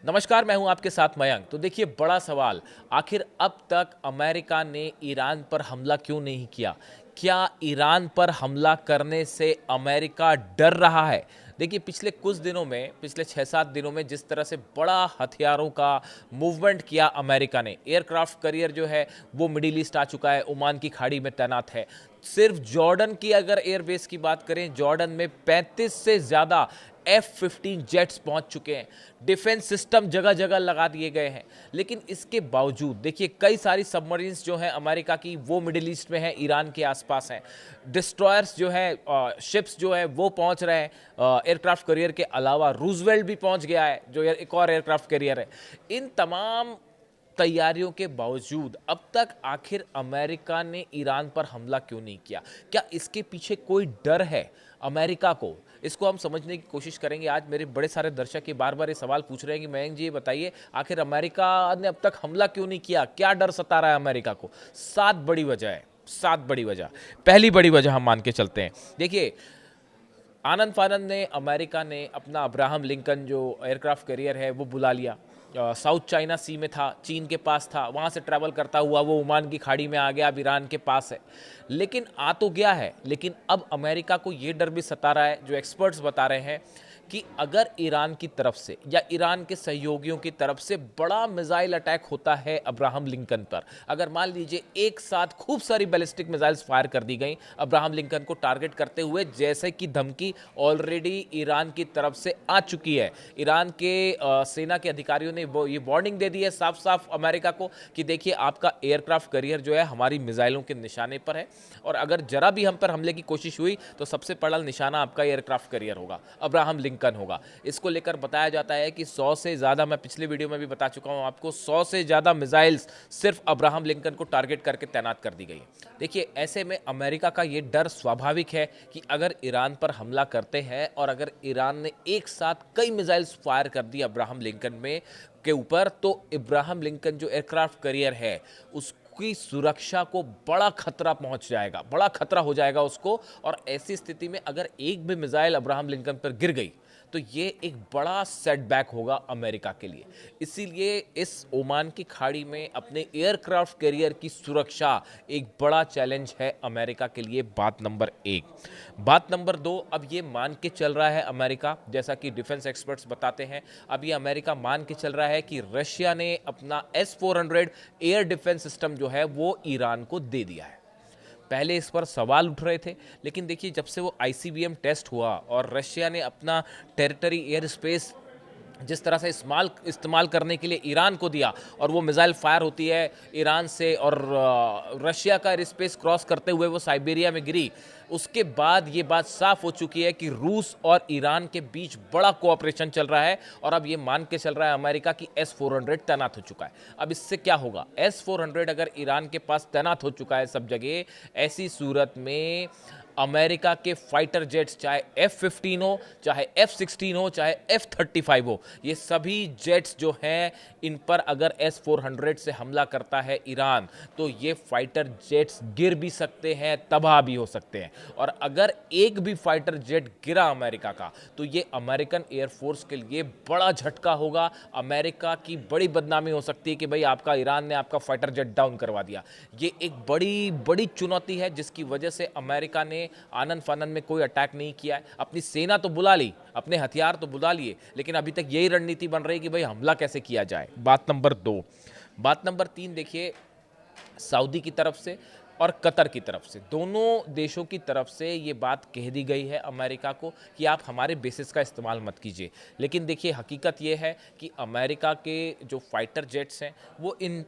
नमस्कार, मैं हूं आपके साथ मयंक। तो देखिए, बड़ा सवाल, आखिर अब तक अमेरिका ने ईरान पर हमला क्यों नहीं किया? क्या ईरान पर हमला करने से अमेरिका डर रहा है? देखिए, पिछले कुछ दिनों में, पिछले 6-7 दिनों में जिस तरह से बड़ा हथियारों का मूवमेंट किया अमेरिका ने, एयरक्राफ्ट करियर जो है वो मिडिल ईस्ट आ चुका है, ओमान की खाड़ी में तैनात है। सिर्फ जॉर्डन की अगर एयरबेस की बात करें, जॉर्डन में 35 से ज़्यादा F-15 जेट्स पहुंच चुके हैं। डिफेंस सिस्टम जगह जगह लगा दिए गए हैं। लेकिन इसके बावजूद देखिए, कई सारी सबमरीन्स जो हैं अमेरिका की, वो मिडिल ईस्ट में हैं, ईरान के आसपास हैं। डिस्ट्रॉयर्स जो है, शिप्स जो है वो पहुंच रहे हैं। एयरक्राफ्ट कैरियर के अलावा रूजवेल्ट भी पहुंच गया है, जो एक और एयरक्राफ्ट कैरियर है। इन तमाम तैयारियों के बावजूद अब तक आखिर अमेरिका ने ईरान पर हमला क्यों नहीं किया? क्या इसके पीछे कोई डर है अमेरिका को? इसको हम समझने की कोशिश करेंगे। आज मेरे बड़े सारे दर्शक ये बार बार ये सवाल पूछ रहे हैं कि मयंक जी, ये बताइए, आखिर अमेरिका ने अब तक हमला क्यों नहीं किया? क्या डर सता रहा है अमेरिका को? 7 बड़ी वजह है, 7 बड़ी वजह। पहली बड़ी वजह हम मान के चलते हैं। देखिए, आनंद फानंद ने, अमेरिका ने अपना अब्राहम लिंकन जो एयरक्राफ्ट कैरियर है वो बुला लिया। साउथ चाइना सी में था, चीन के पास था, वहाँ से ट्रैवल करता हुआ वो ओमान की खाड़ी में आ गया, अब ईरान के पास है। लेकिन आ तो गया है, लेकिन अब अमेरिका को ये डर भी सता रहा है, जो एक्सपर्ट्स बता रहे हैं, कि अगर ईरान की तरफ से या ईरान के सहयोगियों की तरफ से बड़ा मिसाइल अटैक होता है अब्राहम लिंकन पर, अगर मान लीजिए एक साथ खूब सारी बैलिस्टिक मिसाइल्स फायर कर दी गई अब्राहम लिंकन को टारगेट करते हुए, जैसे कि धमकी ऑलरेडी ईरान की तरफ से आ चुकी है। ईरान के सेना के अधिकारियों ने ये वार्निंग दे दी है साफ साफ अमेरिका को कि देखिए, आपका एयरक्राफ्ट कैरियर जो है हमारी मिसाइलों के निशाने पर है, और अगर जरा भी हम पर हमले की कोशिश हुई तो सबसे पहला निशाना आपका एयरक्राफ्ट कैरियर होगा, अब्राहम लिंकन होगा। इसको लेकर बताया जाता है कि 100 से ज़्यादा, मैं पिछले वीडियो में भी बता चुका हूं आपको, 100 से ज़्यादा मिसाइल्स सिर्फ अब्राहम लिंकन को टारगेट करके तैनात कर दी गई। देखिए, ऐसे में अमेरिका का ये डर स्वाभाविक है कि अगर ईरान पर हमला करते हैं और अगर ईरान ने एक साथ कई मिसाइल्स फायर कर दी अब्राहम लिंकन में के ऊपर, तो इब्राहिम लिंकन जो एयरक्राफ्ट कैरियर है उसकी सुरक्षा को बड़ा खतरा पहुंच जाएगा, बड़ा खतरा हो जाएगा उसको। और ऐसी स्थिति में अगर एक भी मिसाइल अब्राहम लिंकन पर गिर गई तो ये एक बड़ा सेटबैक होगा अमेरिका के लिए। इसीलिए इस ओमान की खाड़ी में अपने एयरक्राफ्ट कैरियर की सुरक्षा एक बड़ा चैलेंज है अमेरिका के लिए। बात नंबर 1। बात नंबर 2, अब ये मान के चल रहा है अमेरिका, जैसा कि डिफेंस एक्सपर्ट्स बताते हैं, अब ये अमेरिका मान के चल रहा है कि रशिया ने अपना S-400 एयर डिफेंस सिस्टम जो है वो ईरान को दे दिया है। पहले इस पर सवाल उठ रहे थे, लेकिन देखिए, जब से वो ICBM टेस्ट हुआ और रशिया ने अपना टेरिटरी एयर स्पेस जिस तरह से इस्तेमाल करने के लिए ईरान को दिया, और वो मिसाइल फायर होती है ईरान से और रशिया का एयर स्पेस क्रॉस करते हुए वो साइबेरिया में गिरी, उसके बाद ये बात साफ हो चुकी है कि रूस और ईरान के बीच बड़ा कोऑपरेशन चल रहा है। और अब ये मान के चल रहा है अमेरिका की S-400 तैनात हो चुका है। अब इससे क्या होगा? S-400 अगर ईरान के पास तैनात हो चुका है सब जगह, ऐसी सूरत में अमेरिका के फाइटर जेट्स, चाहे F-15 हो, चाहे F-16 हो, चाहे F-35 हो, ये सभी जेट्स जो हैं, इन पर अगर S-400 से हमला करता है ईरान, तो ये फाइटर जेट्स गिर भी सकते हैं, तबाह भी हो सकते हैं। और अगर एक भी फाइटर जेट गिरा अमेरिका का, तो ये अमेरिकन एयरफोर्स के लिए बड़ा झटका होगा। अमेरिका की बड़ी बदनामी हो सकती है कि भाई, आपका ईरान ने आपका फाइटर जेट डाउन करवा दिया। ये एक बड़ी बड़ी चुनौती है, जिसकी वजह से अमेरिका ने आनंद फानंद में कोई अटैक नहीं किया है। अपनी सेना तो बुला ली, अपने हथियार तो बुला लिए, लेकिन अभी तक यही रणनीति बन रही है कि भाई, हमला कैसे किया जाए। बात नंबर 2। बात नंबर 3, देखिए, सऊदी की तरफ से और कतर की तरफ से, दोनों देशों की तरफ से ये बात कह दी गई है अमेरिका को कि आप हमारे बेसिस का इस्तेमाल मत कीजिए। लेकिन देखिए, हकीकत ये है कि अमेरिका के जो फाइटर जेट्स हैं वो इन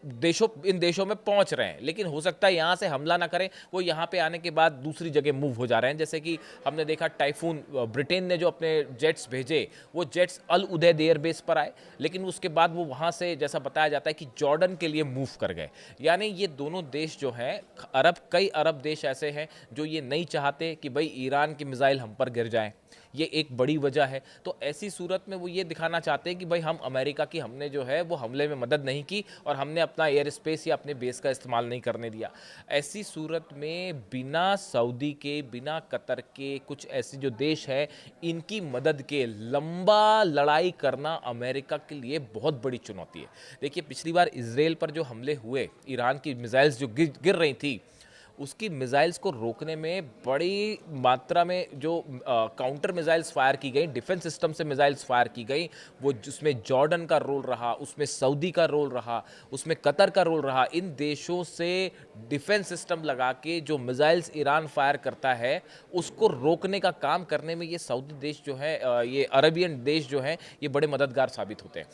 देशों में पहुंच रहे हैं, लेकिन हो सकता है यहाँ से हमला ना करें, वो यहाँ पे आने के बाद दूसरी जगह मूव हो जा रहे हैं। जैसे कि हमने देखा, टाइफून, ब्रिटेन ने जो अपने जेट्स भेजे, वो जेट्स अल उदैद एयरबेस पर आए, लेकिन उसके बाद वो वहाँ से, जैसा बताया जाता है, कि जॉर्डन के लिए मूव कर गए। यानी ये दोनों देश जो हैं, कई अरब देश ऐसे हैं जो ये नहीं चाहते कि भाई ईरान की मिसाइल हम पर गिर जाए, ये एक बड़ी वजह है। तो ऐसी सूरत में वो ये दिखाना चाहते हैं कि भाई हम अमेरिका की हमने जो है वो हमले में मदद नहीं की और हमने अपना एयर स्पेस या अपने बेस का इस्तेमाल नहीं करने दिया। ऐसी सूरत में बिना सऊदी के, बिना कतर के, कुछ ऐसे जो देश है इनकी मदद के लंबा लड़ाई करना अमेरिका के लिए बहुत बड़ी चुनौती है। देखिए पिछली बार इजराइल पर जो हमले हुए, ईरान की मिसाइल्स जो गिर रही थी, उसकी मिसाइल्स को रोकने में बड़ी मात्रा में जो काउंटर मिसाइल्स फायर की गई, डिफेंस सिस्टम से मिसाइल्स फायर की गई, वो जिसमें जॉर्डन का रोल रहा, उसमें सऊदी का रोल रहा, उसमें कतर का रोल रहा। इन देशों से डिफेंस सिस्टम लगा के जो मिसाइल्स ईरान फायर करता है उसको रोकने का काम करने में ये सऊदी देश जो है, ये अरबियन देश जो हैं, ये बड़े मददगार साबित होते हैं।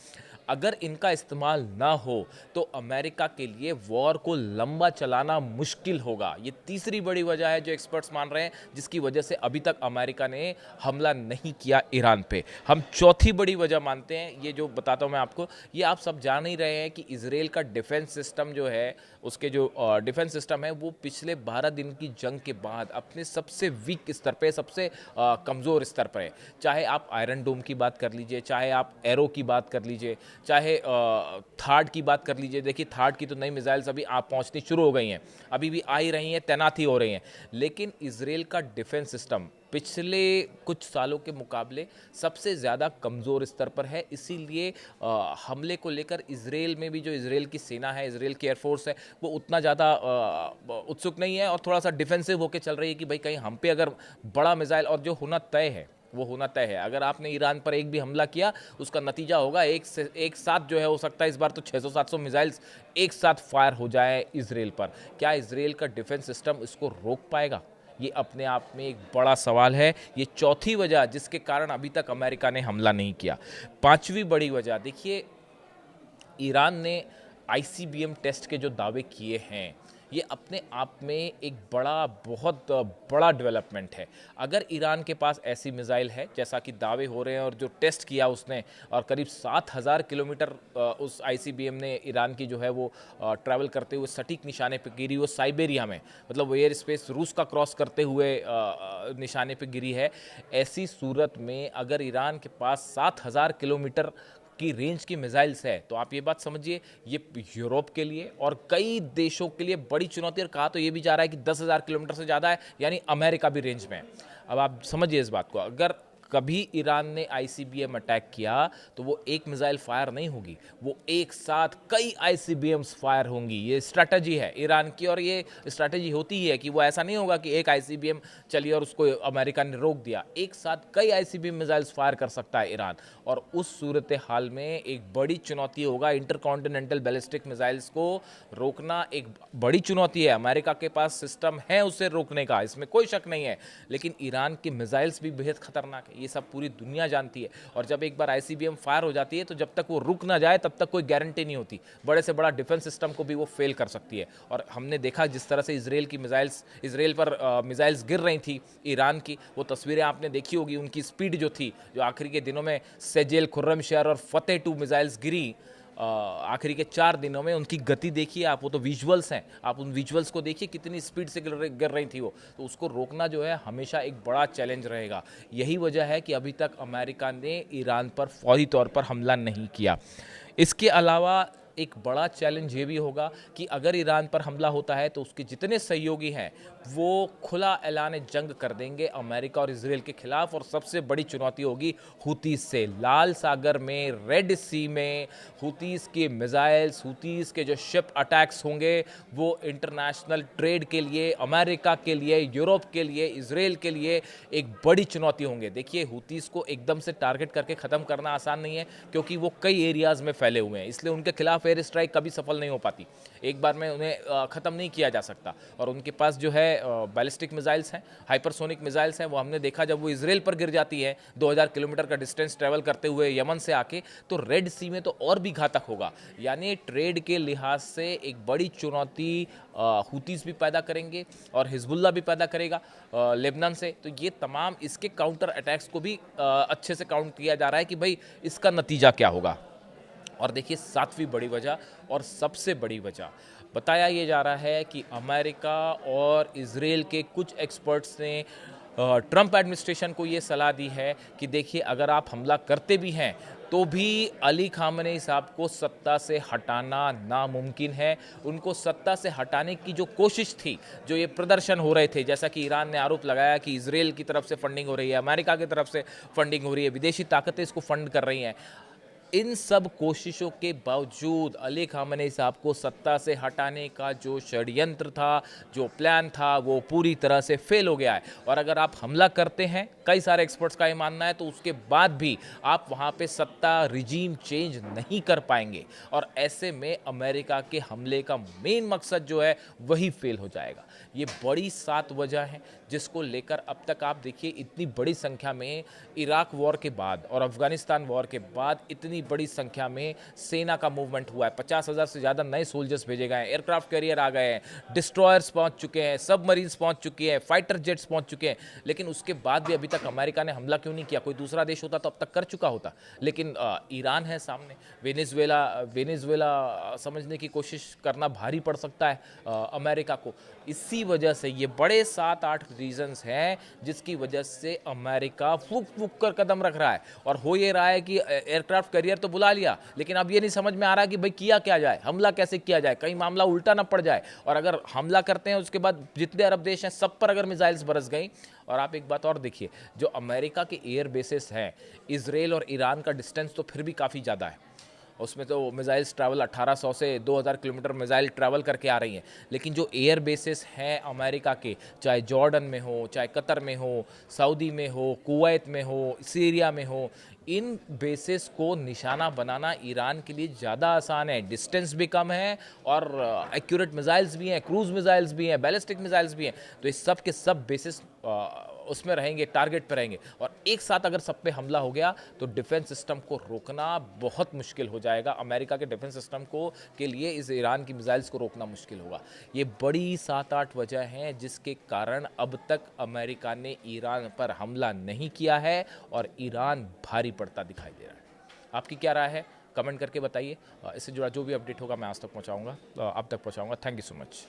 अगर इनका इस्तेमाल ना हो तो अमेरिका के लिए वॉर को लंबा चलाना मुश्किल होगा। ये तीसरी बड़ी वजह है जो एक्सपर्ट्स मान रहे हैं जिसकी वजह से अभी तक अमेरिका ने हमला नहीं किया ईरान पे। हम चौथी बड़ी वजह मानते हैं, ये जो बताता हूँ मैं आपको, ये आप सब जान ही रहे हैं कि इजराइल का डिफेंस सिस्टम जो है, उसके जो डिफेंस सिस्टम है वो पिछले 12 दिन की जंग के बाद अपने सबसे वीक स्तर पे, सबसे कमज़ोर स्तर पर है। चाहे आप आयरन डोम की बात कर लीजिए, चाहे आप एरो की बात कर लीजिए, चाहे थार्ड की बात कर लीजिए। देखिए थार्ड की तो नई मिसाइल्स अभी आप पहुंचनी शुरू हो गई हैं, अभी भी आ ही रही हैं, तैनात ही हो रही हैं। लेकिन इजराइल का डिफेंस सिस्टम पिछले कुछ सालों के मुकाबले सबसे ज़्यादा कमज़ोर स्तर पर है। इसीलिए हमले को लेकर इजराइल में भी जो इजराइल की सेना है, इजराइल की एयरफोर्स है, वो उतना ज़्यादा उत्सुक नहीं है और थोड़ा सा डिफेंसिव होकर चल रही है कि भाई कहीं हम पे अगर बड़ा मिसाइल, और जो होना तय है वो होना तय है, अगर आपने ईरान पर एक भी हमला किया उसका नतीजा होगा एक साथ जो है, हो सकता है इस बार तो 600-700 मिसाइल्स एक साथ फायर हो जाए इजराइल पर। क्या इजराइल का डिफेंस सिस्टम इसको रोक पाएगा? ये अपने आप में एक बड़ा सवाल है। ये चौथी वजह जिसके कारण अभी तक अमेरिका ने हमला नहीं किया। पांचवी बड़ी वजह देखिए, ईरान ने आईसीबीएम टेस्ट के जो दावे किए हैं, ये अपने आप में एक बहुत बड़ा डेवलपमेंट है। अगर ईरान के पास ऐसी मिसाइल है जैसा कि दावे हो रहे हैं और जो टेस्ट किया उसने, और करीब 7000 किलोमीटर उस आईसीबीएम ने ईरान की जो है वो ट्रैवल करते हुए सटीक निशाने पे गिरी, वो साइबेरिया में, मतलब वो एयर स्पेस रूस का क्रॉस करते हुए निशाने पे गिरी है। ऐसी सूरत में अगर ईरान के पास 7000 किलोमीटर की रेंज की मिसाइल्स है तो आप ये बात समझिए, ये यूरोप के लिए और कई देशों के लिए बड़ी चुनौती। और कहा तो ये भी जा रहा है कि 10,000 किलोमीटर से ज़्यादा है, यानी अमेरिका भी रेंज में है। अब आप समझिए इस बात को, अगर कभी ईरान ने आईसीबीएम अटैक किया तो वो एक मिसाइल फायर नहीं होगी, वो एक साथ कई आईसीबीएम्स फायर होंगी। ये स्ट्रैटेजी है ईरान की, और ये स्ट्रैटेजी होती ही है कि वो ऐसा नहीं होगा कि एक आईसीबीएम चली और उसको अमेरिका ने रोक दिया, एक साथ कई आईसीबीएम मिसाइल्स फायर कर सकता है ईरान। और उस सूरत हाल में एक बड़ी चुनौती होगा, इंटरकॉन्टिनेंटल बैलिस्टिक मिसाइल्स को रोकना एक बड़ी चुनौती है। अमेरिका के पास सिस्टम है उसे रोकने का, इसमें कोई शक नहीं है, लेकिन ईरान की मिसाइल्स भी बेहद खतरनाक है, ये सब पूरी दुनिया जानती है। और जब एक बार आईसीबीएम फायर हो जाती है तो जब तक वो रुक ना जाए तब तक कोई गारंटी नहीं होती, बड़े से बड़ा डिफेंस सिस्टम को भी वो फेल कर सकती है। और हमने देखा जिस तरह से इजराइल पर मिसाइल्स गिर रही थी ईरान की, वो तस्वीरें आपने देखी होगी, उनकी स्पीड जो थी, जो आखिरी के दिनों में सेजेल, खुर्रमशहर और फतेह 2 मिसाइल्स गिरी, आखिरी के 4 दिनों में उनकी गति देखिए आप, वो तो विजुअल्स हैं, आप उन विजुअल्स को देखिए कितनी स्पीड से गिर रही थी वो। तो उसको रोकना जो है हमेशा एक बड़ा चैलेंज रहेगा। यही वजह है कि अभी तक अमेरिका ने ईरान पर फौरी तौर पर हमला नहीं किया। इसके अलावा एक बड़ा चैलेंज ये भी होगा कि अगर ईरान पर हमला होता है तो उसके जितने सहयोगी हैं वो खुला ऐलान जंग कर देंगे अमेरिका और इजराइल के खिलाफ। और सबसे बड़ी चुनौती होगी हुतीस से। लाल सागर में, रेड सी में हुतीस के मिसाइल्स, हुतीस के जो शिप अटैक्स होंगे, वो इंटरनेशनल ट्रेड के लिए, अमेरिका के लिए, यूरोप के लिए, इजराइल के लिए एक बड़ी चुनौती होंगे। देखिए हुतीस को एकदम से टारगेट करके ख़त्म करना आसान नहीं है, क्योंकि वो कई एरियाज़ में फैले हुए हैं, इसलिए उनके खिलाफ एयर स्ट्राइक कभी सफल नहीं हो पाती, एक बार में उन्हें ख़त्म नहीं किया जा सकता। और उनके पास जो है बैलिस्टिक मिसाइल्स हैं, हाइपरसोनिक मिसाइल्स हैं, वो हमने देखा जब वो इजराइल पर गिर जाती है 2000 किलोमीटर का डिस्टेंस ट्रैवल करते हुए यमन से आके, तो रेड सी में तो और भी घातक होगा। यानी ट्रेड के लिहाज से एक बड़ी चुनौती हुतीस भी पैदा करेंगे और हिजबुल्ला भी पैदा करेगा लेबनान से। तो ये तमाम इसके काउंटर अटैक्स को भी अच्छे से काउंट किया जा रहा है कि भाई इसका नतीजा क्या होगा। और देखिए सातवीं बड़ी वजह और सबसे बड़ी वजह, बताया ये जा रहा है कि अमेरिका और इजराइल के कुछ एक्सपर्ट्स ने ट्रंप एडमिनिस्ट्रेशन को ये सलाह दी है कि देखिए अगर आप हमला करते भी हैं तो भी अली खामनेई साहब को सत्ता से हटाना नामुमकिन है। उनको सत्ता से हटाने की जो कोशिश थी, जो ये प्रदर्शन हो रहे थे, जैसा कि ईरान ने आरोप लगाया कि इजराइल की तरफ से फंडिंग हो रही है, अमेरिका की तरफ से फंडिंग हो रही है, विदेशी ताकतें इसको फंड कर रही हैं, इन सब कोशिशों के बावजूद अली खामनेई साहब को सत्ता से हटाने का जो षड्यंत्र था, जो प्लान था, वो पूरी तरह से फेल हो गया है। और अगर आप हमला करते हैं, कई सारे एक्सपर्ट्स का ये मानना है, तो उसके बाद भी आप वहाँ पे सत्ता रिजीम चेंज नहीं कर पाएंगे और ऐसे में अमेरिका के हमले का मेन मकसद जो है वही फेल हो जाएगा। ये बड़ी 7 वजह हैं जिसको लेकर अब तक आप देखिए इतनी बड़ी संख्या में इराक वॉर के बाद और अफगानिस्तान वॉर के बाद इतनी बड़ी संख्या में सेना का मूवमेंट हुआ है। 50,000 से ज़्यादा नए सोल्जर्स भेजे गए हैं, एयरक्राफ्ट कैरियर आ गए हैं, डिस्ट्रॉयर्स पहुंच चुके हैं, सबमरीन्स पहुंच चुके हैं, फाइटर जेट्स पहुंच चुके हैं। लेकिन उसके बाद भी अभी तक अमेरिका ने हमला क्यों नहीं किया? कोई दूसरा देश होता तो अब तक कर चुका होता। लेकिन ईरान है सामने, वेनेजुएला समझने की कोशिश करना भारी पड़ सकता है अमेरिका को। इसी वजह से ये बड़े 7-8 रीजंस हैं जिसकी वजह से अमेरिका फूक फूक कर कदम रख रहा है। और हो ये रहा है कि एयरक्राफ्ट कैरियर तो बुला लिया, लेकिन अब ये नहीं समझ में आ रहा कि भाई किया क्या जाए, हमला कैसे किया जाए, कहीं मामला उल्टा ना पड़ जाए। और अगर हमला करते हैं उसके बाद जितने अरब देश हैं सब पर अगर मिसाइल्स बरस गई। और आप एक बात और देखिए, जो अमेरिका के एयर बेसिस हैं, इजराइल और ईरान का डिस्टेंस तो फिर भी काफ़ी ज़्यादा है, उसमें तो मिसाइल्स ट्रैवल 1800 से 2000 किलोमीटर मिसाइल ट्रैवल करके आ रही हैं। लेकिन जो एयर बेसिस हैं अमेरिका के, चाहे जॉर्डन में हो, चाहे कतर में हो, सऊदी में हो, कुवैत में हो, सीरिया में हो, इन बेसिस को निशाना बनाना ईरान के लिए ज़्यादा आसान है। डिस्टेंस भी कम है और एक्यूरेट मिसाइल्स भी हैं, क्रूज मिसाइल्स भी हैं, बैलिस्टिक मिसाइल्स भी हैं। तो इस सब के सब बेसिस उसमें रहेंगे, टारगेट पे रहेंगे। और एक साथ अगर सब पे हमला हो गया तो डिफेंस सिस्टम को रोकना बहुत मुश्किल हो जाएगा। अमेरिका के डिफेंस सिस्टम को के लिए इस ईरान की मिसाइल्स को रोकना मुश्किल होगा। ये बड़ी 7-8 वजह हैं जिसके कारण अब तक अमेरिका ने ईरान पर हमला नहीं किया है और ईरान भारी पड़ता दिखाई दे रहा है। आपकी क्या राय है? कमेंट करके बताइए। इससे जुड़ा जो भी अपडेट होगा मैं आज तक पहुँचाऊँगा, आप तक पहुँचाऊँगा। Thank you so much.